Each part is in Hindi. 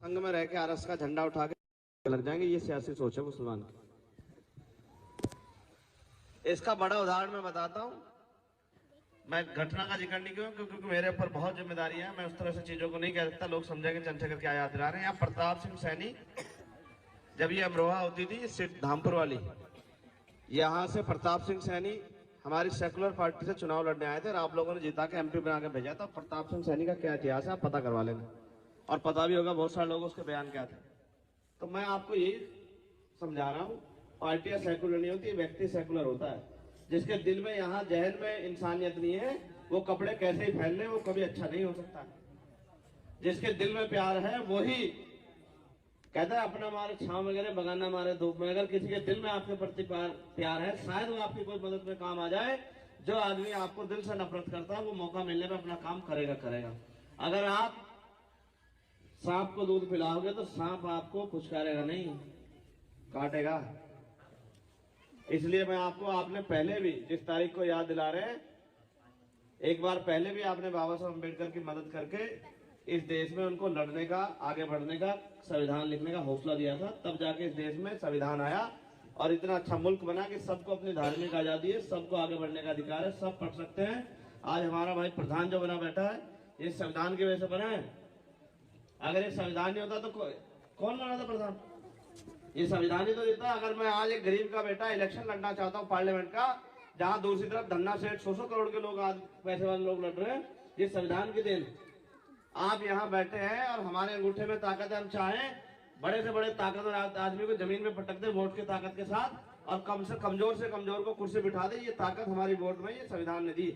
संघ में रह के आरएस का झंडा उठा के लग जाएंगे, ये सियासी सोच है मुसलमान की। इसका बड़ा उदाहरण मैं बताता हूं। मैं घटना का जिक्र नहीं क्यों, क्योंकि मेरे ऊपर बहुत जिम्मेदारी है। मैं उस तरह से चीजों को नहीं कह सकता, लोग समझेंगे चंद्रशेखर क्या याद दिला रहे हैं। यहाँ प्रताप सिंह सैनी, जब ये अमरोहा होती थी सीट धामपुर वाली, यहाँ से प्रताप सिंह सैनी हमारी सेकुलर पार्टी से चुनाव लड़ने आए थे और आप लोगों ने जिता के एमपी बना के भेजा था। प्रताप सिंह सैनी का क्या इतिहास है आप पता करवा लेना, और पता भी होगा बहुत सारे लोग उसके बयान क्या थे। तो मैं आपको यही समझा रहा हूँ, पार्टियां सेकुलर नहीं होती, व्यक्ति सेकुलर होता है। जिसके दिल में, यहाँ जहन में इंसानियत नहीं है, वो कपड़े कैसे ही फैल ले वो कभी अच्छा नहीं हो सकता। जिसके दिल में प्यार है वही कहता है अपना मारे छांव वगैरह बगाना मारे धूप में। अगर किसी के दिल में आपके प्रति प्यार है, शायद वो आपकी कोई मदद में काम आ जाए। जो आदमी आपको दिल से नफरत करता है वो मौका मिलने पर अपना काम करेगा। अगर आप सांप को दूध पिलाओगे तो सांप आपको फुचकारेगा नहीं, काटेगा। इसलिए मैं आपने पहले भी जिस तारीख को याद दिला रहे हैं, एक बार पहले भी आपने बाबा साहब अम्बेडकर की मदद करके इस देश में उनको लड़ने का, आगे बढ़ने का, संविधान लिखने का हौसला दिया था। तब जाके इस देश में संविधान आया और इतना अच्छा मुल्क बना कि सबको अपनी धार्मिक आजादी है, सबको आगे बढ़ने का अधिकार है, सब पढ़ सकते हैं। आज हमारा भाई प्रधान जो बना बैठा है, ये संविधान की वजह से बना है। अगर ये संविधान नहीं होता तो कौन बना था प्रधान? ये संविधान ही तो देता। अगर मैं आज एक गरीब का बेटा इलेक्शन लड़ना चाहता हूँ पार्लियामेंट का, जहां दूसरी तरफ धन्ना सेठ 100 करोड़ के लोग, आज पैसे वाले लोग लड़ रहे हैं, ये संविधान की देन। आप यहाँ बैठे हैं और हमारे अंगूठे में ताकत है। हम चाहें बड़े से बड़े ताकतवर आदमी को जमीन में पटक दे वोट की ताकत के साथ, और कम से कमजोर को कुर्सी बिठा दे। ये ताकत हमारी वोट में, ये संविधान ने दी।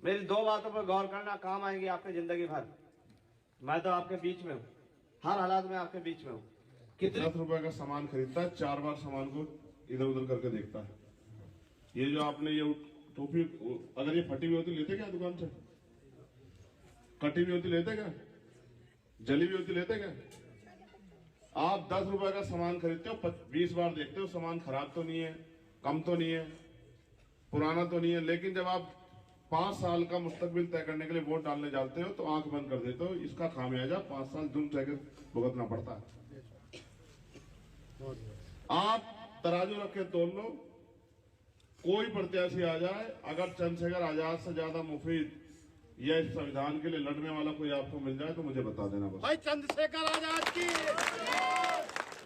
मेरी दो बातों पर गौर करना, काम आएंगी आपकी जिंदगी भर। मैं तो आपके बीच में हूँ, हर हालात में आपके बीच में हूँ। कितने रुपए का सामान खरीदता है, 4 बार सामान को इधर उधर करके देखता है। ये जो आपने ये टोपी, अगर ये फटी हुई होती लेते क्या दुकान से? कटी हुई होती लेते क्या? जली हुई होती लेते क्या? आप 10 रुपए का सामान खरीदते हो, 20 बार देखते हो सामान खराब तो नहीं है, कम तो नहीं है, पुराना तो नहीं है। लेकिन जब आप 5 साल का मुस्तकबिल तय करने के लिए वोट डालने जाते हो तो आंख बंद कर देते हो। इसका खामियाजा 5 साल जुर्म सह भुगतना पड़ता है। आप तराजू रख के तोल लो, कोई प्रत्याशी आ जाए, अगर चंद्रशेखर आजाद से ज्यादा मुफीद या इस संविधान के लिए लड़ने वाला कोई आपको मिल जाए तो मुझे बता देना बस। भाई चंद्रशेखर आजाद की।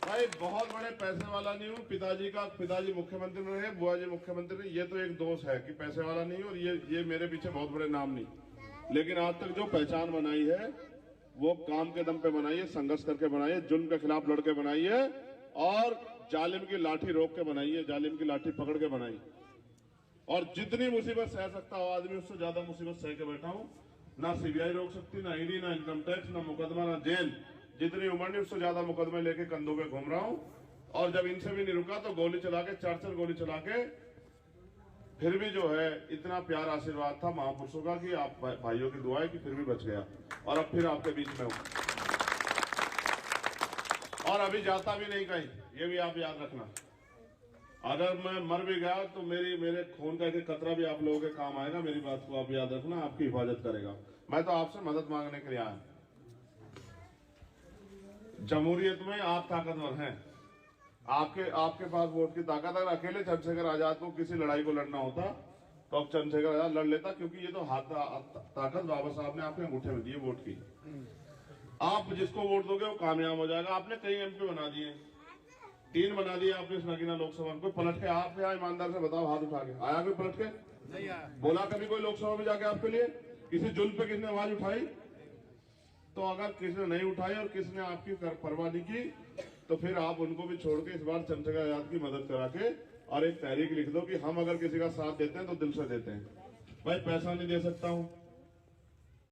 भाई बहुत बड़े पैसे वाला नहीं हूँ। पिताजी मुख्यमंत्री रहे, बुआ जी मुख्यमंत्री रहे। ये तो एक दोष है कि पैसे वाला नहीं, और ये मेरे पीछे बहुत बड़े नाम नहीं। लेकिन आज तक जो पहचान बनाई है वो काम के दम पे बनाई है, संघर्ष करके बनाई है, जुल्म के खिलाफ लड़के बनाई है, और जालिम की लाठी रोक के बनाई है, जालिम की लाठी पकड़ के बनाई। और जितनी मुसीबत सह सकता हो आदमी, उससे ज्यादा मुसीबत सह के बैठा हूं। ना सीबीआई रोक सकती, ना ईडी, ना इनकम टैक्स, ना मुकदमा, ना जेल। जितनी उम्र नहीं उससे ज्यादा मुकदमे लेके कंधों पे घूम रहा हूं। और जब इनसे भी नहीं रुका तो गोली चला के, 4 गोली चला के, फिर भी जो है इतना प्यार आशीर्वाद था महापुरुषों का कि आप भाइयों की दुआ है कि फिर भी बच गया, और अब फिर आपके बीच में हूं, और अभी जाता भी नहीं कहीं। ये भी आप याद रखना। अगर मैं मर भी गया तो मेरे खून का एक कतरा भी आप लोगों के काम आएगा। मेरी बात को आप याद रखना, आपकी हिफाजत करेगा। मैं तो आपसे मदद मांगने के लिए आया। जमहूरियत में आप ताकतवर हैं, आपके पास वोट की ताकत। अगर अकेले चंद्रशेखर आजाद को किसी लड़ाई को लड़ना होता तो अब चंद्रशेखर आजाद लड़ लेता, क्योंकि ये तो ताकत बाबा साहब ने आपके अंगूठे में दी है वोट की। आप जिसको वोट दोगे वो कामयाब हो जाएगा। आपने कई एमपी बना दिए, 3 बना दिए आपने इस नगीना लोकसभा में। कोई पलट के आप यहाँ ईमानदार से बताओ, हाथ उठा के आया कोई पलट के? नहीं आया। बोला कभी कोई लोकसभा में जाके आपके लिए? किसी जुल्म पे किसने आवाज उठाई? तो अगर किसने नहीं उठाई और किसने आपकी परवाह नहीं की, तो फिर आप उनको भी छोड़ के इस बार चंद्रशेखर आजाद की मदद करा के और एक तहरीक लिख दो कि हम अगर किसी का साथ देते हैं तो दिल से देते हैं। भाई पैसा नहीं दे सकता हूँ,